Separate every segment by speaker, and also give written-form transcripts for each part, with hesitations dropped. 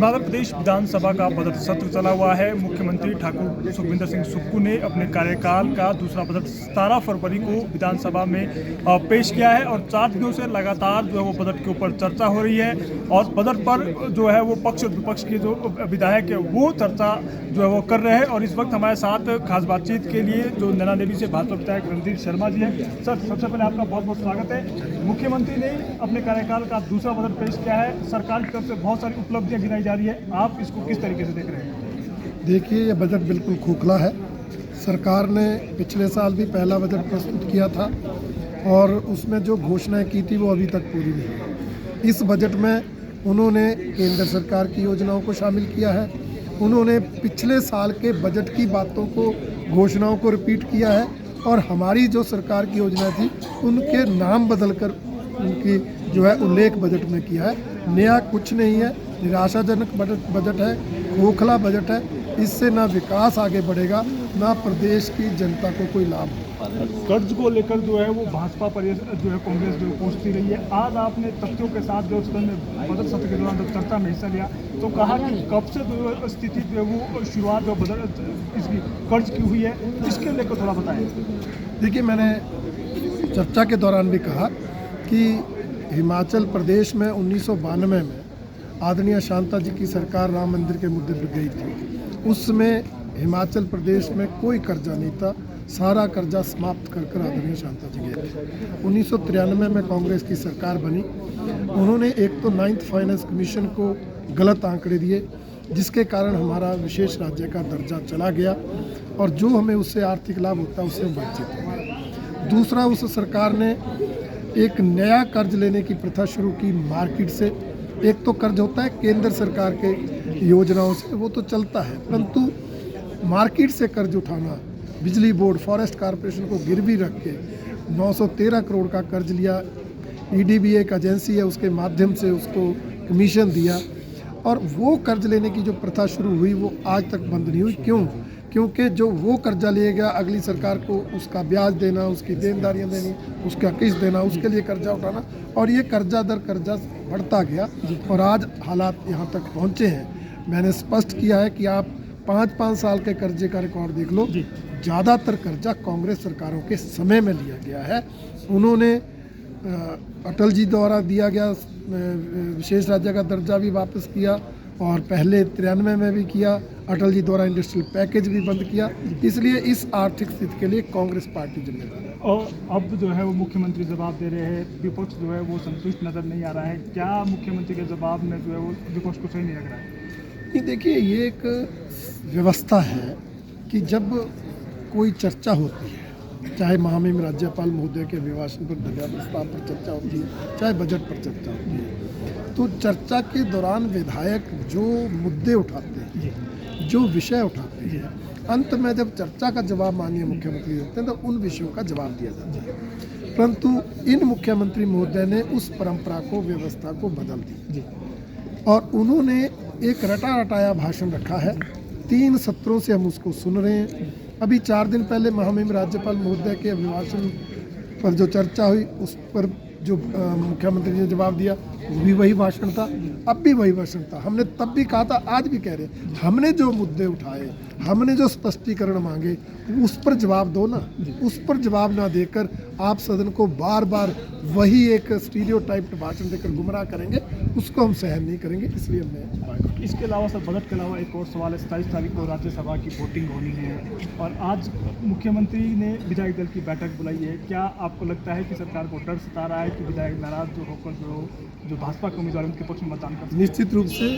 Speaker 1: हिमाचल प्रदेश विधानसभा का बजट सत्र चला हुआ है। मुख्यमंत्री ठाकुर सुखविंदर सिंह सुक्खू ने अपने कार्यकाल का दूसरा बजट 17 फरवरी को विधानसभा में पेश किया है और 4 दिनों से लगातार जो है वो बजट के ऊपर चर्चा हो रही है और बजट पर जो है वो पक्ष और विपक्ष के जो विधायक है वो चर्चा जो है वो कर रहे हैं। और इस वक्त हमारे साथ खास बातचीत के लिए जो नैना देवी से भाजपा विधायक रणधीर शर्मा जी हैं। सर, सबसे पहले आपका बहुत बहुत स्वागत है। मुख्यमंत्री ने अपने कार्यकाल का दूसरा बजट पेश किया है। सरकार की तरफ से बहुत सारी उपलब्धियां गिनाई जा रही है, आप इसको किस तरीके से देख रहे हैं?
Speaker 2: देखिए, ये बजट बिल्कुल खोखला है। सरकार ने पिछले साल भी पहला बजट प्रस्तुत किया था और उसमें जो घोषणाएं की थी वो अभी तक पूरी नहीं हुई। इस बजट में उन्होंने केंद्र सरकार की योजनाओं को शामिल किया है, उन्होंने पिछले साल के बजट की बातों को, घोषणाओं को रिपीट किया है और हमारी जो सरकार की योजना थी उनके नाम बदलकर उनकी जो है उल्लेख बजट में किया है। नया कुछ नहीं है, निराशाजनक बजट है, खोखला बजट है। इससे ना विकास आगे बढ़ेगा, ना प्रदेश की जनता को कोई लाभ होगा।
Speaker 1: कर्ज को लेकर जो है वो भाजपा पर जो है कांग्रेस जो पहुंचती रही है। आज आपने तथ्यों के साथ जो सदन में बजट सत्र के दौरान जब चर्चा में हिस्सा लिया तो कहा कि कब से जो स्थिति जो है वो शुरुआत जो बजट इसकी कर्ज की हुई है, इसके लेकर थोड़ा बताएं।
Speaker 2: देखिए, मैंने चर्चा के दौरान भी कहा कि हिमाचल प्रदेश में 1992 में आदरणीय शांता जी की सरकार राम मंदिर के मुद्दे पर गई थी। उसमें हिमाचल प्रदेश में कोई कर्जा नहीं था, सारा कर्जा समाप्त कर आदरणीय शांता जी गए थे। 1993 में कांग्रेस की सरकार बनी, उन्होंने एक तो 9th फाइनेंस कमीशन को गलत आंकड़े दिए जिसके कारण हमारा विशेष राज्य का दर्जा चला गया और जो हमें उससे आर्थिक लाभ होता है उससे वंचित हुआ। दूसरा, उस सरकार ने एक नया कर्ज लेने की प्रथा शुरू की मार्केट से। एक तो कर्ज होता है केंद्र सरकार के योजनाओं से, वो तो चलता है, परंतु मार्केट से कर्ज उठाना, बिजली बोर्ड, फॉरेस्ट कॉरपोरेशन को गिरवी रख के 913 करोड़ का कर्ज लिया। ईडीबीए एक एजेंसी है, उसके माध्यम से उसको कमीशन दिया और वो कर्ज लेने की जो प्रथा शुरू हुई वो आज तक बंद नहीं हुई। क्यों? क्योंकि जो वो कर्जा लिएगा अगली सरकार को उसका ब्याज देना, उसकी देनदारियां देनी, उसका किस्त देना, उसके लिए कर्जा उठाना और ये कर्जा दर कर्जा बढ़ता गया और आज हालात यहाँ तक पहुँचे हैं। मैंने स्पष्ट किया है कि आप 5-5 साल के कर्जे का रिकॉर्ड देख लो, ज़्यादातर कर्जा कांग्रेस सरकारों के समय में लिया गया है। उन्होंने अटल जी द्वारा दिया गया विशेष राज्य का दर्जा भी वापस किया और पहले 93 में भी किया। अटल जी द्वारा इंडस्ट्रियल पैकेज भी बंद किया। इसलिए इस आर्थिक स्थिति के लिए कांग्रेस पार्टी जिम्मेदार है।
Speaker 1: और अब जो है वो मुख्यमंत्री जवाब दे रहे हैं, विपक्ष जो है वो संतुष्ट नजर नहीं आ रहा है। क्या मुख्यमंत्री के जवाब में जो है वो विपक्ष को सही नहीं लग रहा है?
Speaker 2: ये देखिए, ये एक व्यवस्था है कि जब कोई चर्चा होती है, चाहे महामहिम राज्यपाल महोदय के अभिभाषण पर धन्यवाद प्रस्ताव पर चर्चा होती है, चाहे बजट पर चर्चा होती है, तो चर्चा के दौरान विधायक जो मुद्दे उठाते हैं, जो विषय उठाते हैं, अंत में जब चर्चा का जवाब माननीय मुख्यमंत्री देते हैं तो उन विषयों का जवाब दिया जाता है। परंतु इन मुख्यमंत्री महोदय ने उस परंपरा को, व्यवस्था को बदल दी और उन्होंने एक रटा रटाया भाषण रखा है। 3 सत्रों से हम उसको सुन रहे हैं। अभी 4 दिन पहले महामहिम राज्यपाल महोदय के अभिभाषण पर जो चर्चा हुई उस पर जो मुख्यमंत्री ने जवाब दिया वो भी वही भाषण था, अब भी वही भाषण था। हमने तब भी कहा था, आज भी कह रहे हैं, हमने जो मुद्दे उठाए, हमने जो स्पष्टीकरण मांगे उस पर जवाब दो ना। उस पर जवाब ना देकर आप सदन को बार बार वही एक स्टीरियोटाइप्ड भाषण देकर गुमराह करेंगे, उसको हम सहन नहीं करेंगे। इसलिए हमने
Speaker 1: इसके अलावा सर, बजट के अलावा एक और सवाल है। 27 तारीख को राज्यसभा की वोटिंग होनी है और आज मुख्यमंत्री ने विधायक दल की बैठक बुलाई है। क्या आपको लगता है कि सरकार को डर सता रहा है कि विधायक नाराज जो होकर जो भाजपा के उम्मीदवार उनके पक्ष में मतदान कर?
Speaker 2: निश्चित रूप से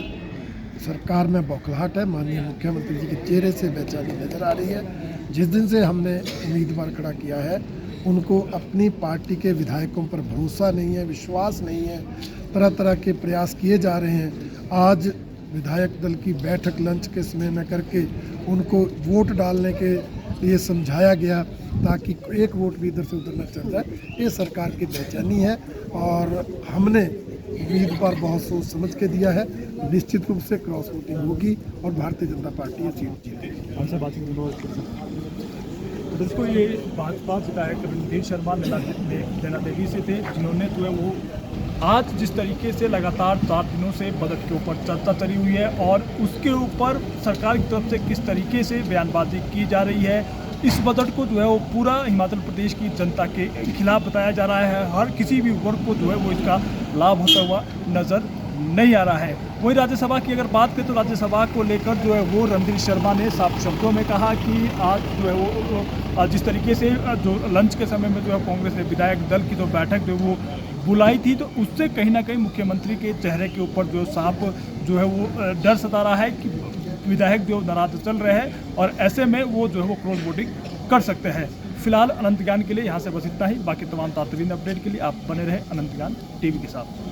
Speaker 2: सरकार में बौखलाहट है। माननीय मुख्यमंत्री जी के चेहरे से बेचैनी नजर आ रही है। जिस दिन से हमने उम्मीदवार खड़ा किया है उनको अपनी पार्टी के विधायकों पर भरोसा नहीं है, विश्वास नहीं है, तरह तरह के प्रयास किए जा रहे हैं। आज विधायक दल की बैठक लंच के समय में करके उनको वोट डालने के लिए समझाया गया ताकि एक वोट भी इधर से उधर न चल जाए। ये सरकार की बेचैनी है और हमने उम्मीदवार बहुत सोच समझ के दिया है। निश्चित रूप से क्रॉस वोटिंग होगी और भारतीय जनता पार्टी ये सीट जीतेगी।
Speaker 1: हमसे बातचीत दोस्तों, ये भाजपा विधायक रणधीर शर्मा नैना देवी से थे, जिन्होंने जो है वो आज जिस तरीके से लगातार 4 दिनों से बजट के ऊपर चर्चा चली हुई है और उसके ऊपर सरकार की तरफ से किस तरीके से बयानबाजी की जा रही है, इस बजट को जो है वो पूरा हिमाचल प्रदेश की जनता के खिलाफ बताया जा रहा है। हर किसी भी वर्ग को जो है वो इसका लाभ होता हुआ नज़र नहीं आ रहा है। वही राज्यसभा की अगर बात करें तो राज्यसभा को लेकर जो है वो रणधीर शर्मा ने साफ शब्दों में कहा कि आज जो है वो जिस तरीके से जो लंच के समय में जो है कांग्रेस ने विधायक दल की जो बैठक जो वो बुलाई थी, तो उससे कहीं ना कहीं मुख्यमंत्री के चेहरे के ऊपर जो साफ जो है वो डर सता रहा है कि विधायक जो नाराज चल रहे हैं और ऐसे में वो जो है वो क्रॉस वोटिंग कर सकते हैं। फिलहाल अनंत ज्ञान के लिए यहाँ से बस इतना ही। बाकी तमाम तातरीन अपडेट के लिए आप बने रहे अनंत ज्ञान टीवी के साथ।